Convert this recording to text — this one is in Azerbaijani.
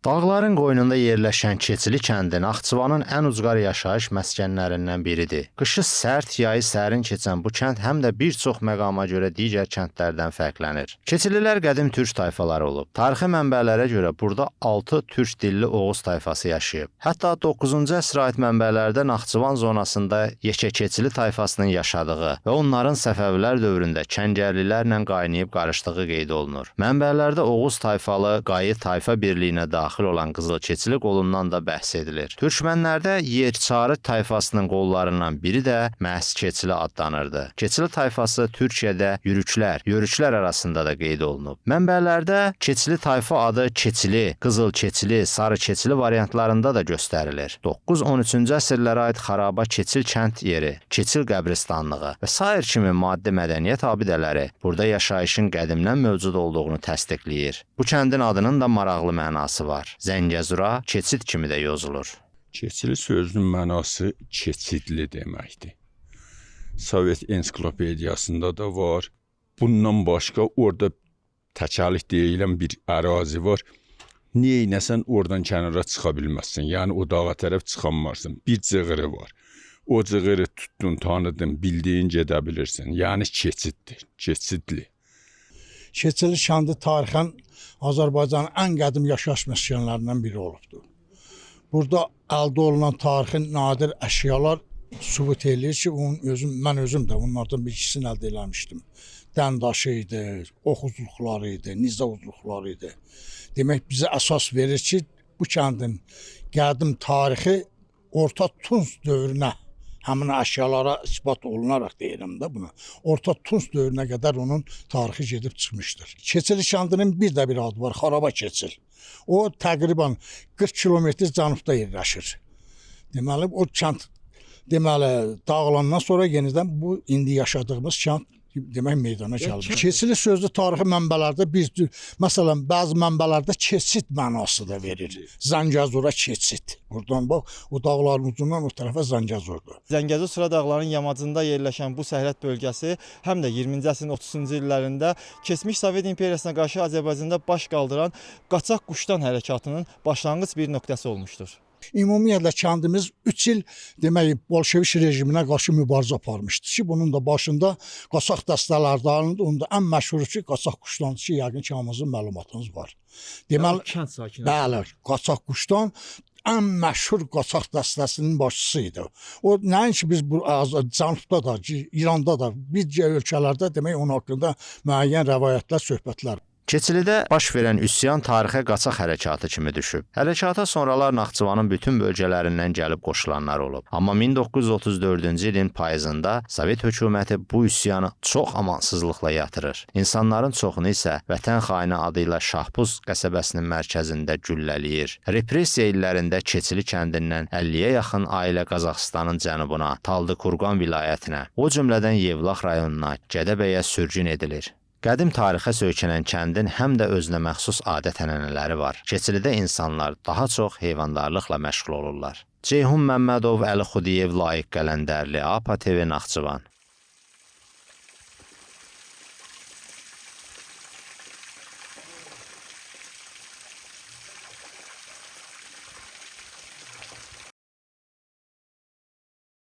Dağların qoynunda yerləşən Keçili kəndi Naxçıvanın ən ucqar yaşayış məskənlərindən biridir. Qışı sərt, yayı sərin keçən bu kənd həm də bir çox məqama görə digər kəndlərdən fərqlənir. Keçililər qədim türk tayfaları olub. Tarixi mənbələrə görə burada 6 türk dilli Oğuz tayfası yaşayıb. Hətta 9-cu əsrə aid mənbələrdə Naxçıvan zonasında Yekə-Keçili tayfasının yaşadığı və onların Səfəvilər dövründə Kəngərlilərlə qaynayıb qarışdığı qeyd olunur. Mənbələrdə Oğuz tayfalı Qayı tayfa birliyinə daxil olan Qızıl Keçili qolundan da bəhs edilir. Türkmənlərdə Yerçarı tayfasının qollarından biri də məhz Keçili adlanırdı. Keçili tayfası Türkiyədə yörüklər arasında da qeyd olunub. Mənbələrdə Keçili tayfa adı Keçili, Qızıl Keçili, Sarı Keçili variantlarında da göstərilir. 9-13-cü əsrlərə aid xaraba Keçil kənd yeri, Keçil qəbristanlığı və sair kimi maddi mədəniyyət abidələri burada yaşayışın qədimdən mövcud olduğunu təsdiqləyir. Bu kəndin adının da maraqlı mənası var. Zəngəzura keçid kimi də yozulur. Keçili sözünün mənası keçidli deməkdir. Sovet ensiklopediyasında da var. Bundan başqa orada təkalik deyilən bir ərazi var. Neynəsən oradan kənara çıxa bilməzsən. Yəni o dağa tərəf çıxanmarsın. Bir cığırı var. O cığırı tutdun, tanıdın, bildiyin gedə bilirsən. Yəni keçiddir, keçidli. Keçili kəndi tarixən Azərbaycanın ən qədim yaşayış məskənlərindən biri olubdur. Burada əldə olunan tarixi nadir əşyalar sübut eləyir ki, mən özüm də onlardan bir ikisini əldə eləmişdim. Dəndaşı idi, ox uzluqları idi, nizə uzluqları idi. Demək bizə əsas verir ki, bu kəndin qədim tarixi Orta Tunc dövrünə, həmin əşyalara isbat olunaraq deyirəm də buna. Orta Tunc dövrünə qədər onun tarixi gedib çıxmışdır. Keçili kəndinin bir də bir adı var, Xaraba Keçil. O təqribən 40 kilometr cənubda yerləşir. Deməli, o kənd dağılandan sonra yenidən bu indi yaşadığımız kənd demək meydana gəlmiş. Keçili sözlü tarixi mənbələrdə məsələn, bəzi mənbələrdə keçid mənası da verir. Zəngəzura keçid. Buradan bax, o dağların ucundan o tərəfə Zəngəzurdur. Zəngəzur Sıra dağlarının yamacında yerləşən bu səhrət bölgəsi həm də 20-ci əsrin 30-cu illərində keçmiş Sovet imperiyasına qarşı Azərbaycanda baş qaldıran qaçaq quşdan hərəkatının başlanğıc bir nöqtəsi olmuşdur. Ümumiyyətlə kəndimiz 3 il demək Bolşevik rejiminə qarşı mübarizə aparmışdı ki, bunun da başında qaçaq dəstələrdə alındı. Onda ən məşhuru ki, qaçaq quşdan ki, yəqin ki, hamınızın məlumatınız var. Deməli, kənd sakini. Bəli, qaçaq quşdan ən məşhur qaçaq dəstəsinin başçısı idi. O nəinki biz bu Cənubda da, İranda da, bir ölkələrdə demək onun haqqında müəyyən rəvayətlər, söhbətlər. Keçilidə baş verən üsyan tarixə qaçaq hərəkatı kimi düşüb. Hərəkata sonralar Naxçıvanın bütün bölgələrindən gəlib qoşulanlar olub. Amma 1934-cü ilin payızında Sovet hökuməti bu üsyanı çox amansızlıqla yatırır. İnsanların çoxunu isə Vətən xaini adı ilə Şahbuz qəsəbəsinin mərkəzində güllələyir. Repressiya illərində Keçili kəndindən 50-yə yaxın ailə Qazaxıstanın cənubuna, Taldıqurqan vilayətinə, o cümlədən Yevlax rayonuna, Gədəbəyə sürgün edilir. Qədim tarixə söykənən kəndin həm də özünə məxsus adət-ənənələri var. Keçilidə insanlar daha çox heyvandarlıqla məşğul olurlar. Ceyhun Məmmədov, Əli Xudiyev, Layiq Qələndərli, APA TV Naxçıvan.